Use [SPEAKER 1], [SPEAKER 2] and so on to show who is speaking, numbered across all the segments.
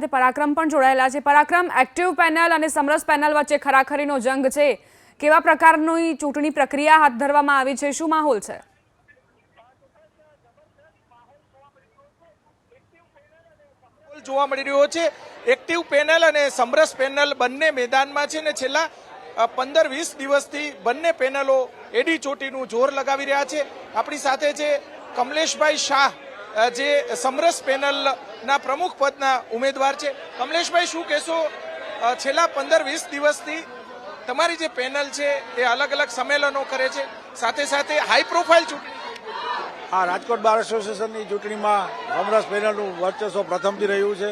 [SPEAKER 1] સાથે પરાક્રમ પણ જોડાયેલા છે। પરાક્રમ, એક્ટિવ પેનલ અને સમરસ પેનલ વચ્ચે ખરાખરીનો જંગ છે। કેવા પ્રકારની ચૂંટણી પ્રક્રિયા હાથ ધરવામાં આવી છે? શું માહોલ છે?
[SPEAKER 2] જોવા મળી રહ્યો છે। એક્ટિવ પેનલ અને સમરસ પેનલ બંને મેદાનમાં છે ને છેલ્લા 15-20 દિવસથી બંને પેનલો એડી ચોટીનું જોર લગાવી રહ્યા છે। આપણી સાથે છે કમલેશભાઈ શાહ, જે સમરસ પેનલના પ્રમુખ પદના ઉમેદવાર છે। કમલેશભાઈ, શું કહેશો, છેલ્લા 15-20 દિવસથી તમારી જે પેનલ છે એ અલગ અલગ સંમેલનો કરે છે, સાથે સાથે હાઈ પ્રોફાઇલ ચૂંટણી?
[SPEAKER 3] આ રાજકોટ બાર એસોસિએશનની ચૂંટણીમાં સમરસ પેનલનું વર્ચસ્વ પ્રથમથી રહ્યું છે।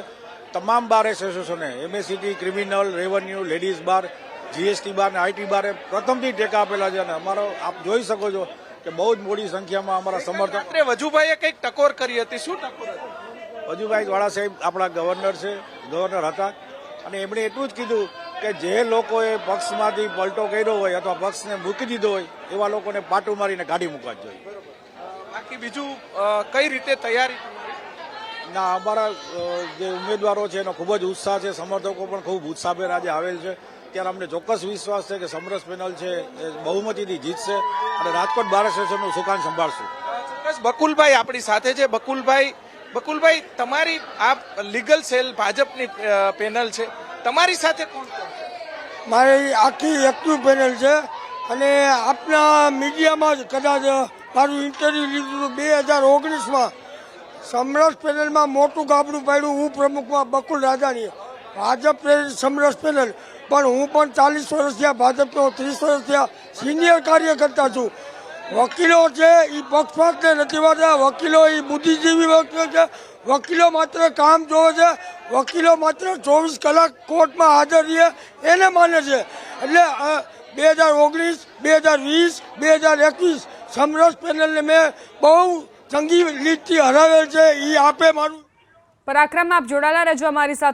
[SPEAKER 3] તમામ બાર એસોસિએશને એમએસસીટી, ક્રિમિનલ, રેવન્યુ, લેડીઝ બાર, જીએસટી બાર અને આઈટી બારે પ્રથમથી ટેકા આપેલા છે। અને અમારો આપ જોઈ શકો છો કે બહુ જ મોટી સંખ્યામાં અમારા સમર્થક।
[SPEAKER 2] વજુભાઈએ કંઈક ટકોર કરી હતી, શું ટકોર હતી?
[SPEAKER 3] વજુભાઈ વાળા સાહેબ આપણા ગવર્નર છે, ગવર્નર હતા, અને એમણે એટલું જ કીધું કે જે લોકોએ પક્ષમાંથી પલટો કર્યો હોય અથવા પક્ષને મૂકી દીધો હોય એવા લોકોને પાટું મારીને કાઢી મૂકવા જોઈએ।
[SPEAKER 2] બાકી બીજું કઈ રીતે તૈયારી?
[SPEAKER 3] ના, અમારા જે ઉમેદવારો છે એનો ખૂબ જ ઉત્સાહ છે, સમર્થકો પણ ખૂબ ઉત્સાહભેર આજે આવેલ છે। ત્યારે અમને ચોક્કસ વિશ્વાસ છે કે સમરસ પેનલ છે એ બહુમતીથી જીતશે અને રાજકોટ બાર એસોસિએશનનું સુકાન સંભાળશું।
[SPEAKER 2] ચોક્કસ બકુલભાઈ આપણી સાથે છે। બકુલભાઈ, તમારી આ લીગલ સેલ ભાજપની પેનલ છે, તમારી સાથે કોણ?
[SPEAKER 4] મારી આખી એક્ટિવ પેનલ છે અને આપના મીડિયામાં જ કદાચ મારું ઇન્ટરવ્યુ લીધું 2019માં સમરસ પેનલમાં મોટું ગાબડું પાડ્યું, હું પ્રમુખમાં બકુલ રાજાણી, ભાજપ સમરસ પેનલ। પણ હું પણ 40 વર્ષ થયા ભાજપનો, 30 વર્ષ થયા સિનિયર કાર્યકર્તા છું। વકીલો છે એ પક્ષપાતને નથી વાળતા, વકીલો એ બુદ્ધિજીવી વકીલો છે, વકીલો માત્ર કામ જોવે છે, વકીલો માત્ર 24 કલાક કોર્ટમાં હાજર રહે એને માને છે। એટલે 2019, 2020, 2021 સમરસ પેનલને મેં બહુ જંગી લીડથી હરાવેલ છે। એ આપે મારું
[SPEAKER 1] પરાક્રમ, આપ જોડાયેલા રહેજો અમારી સાથે।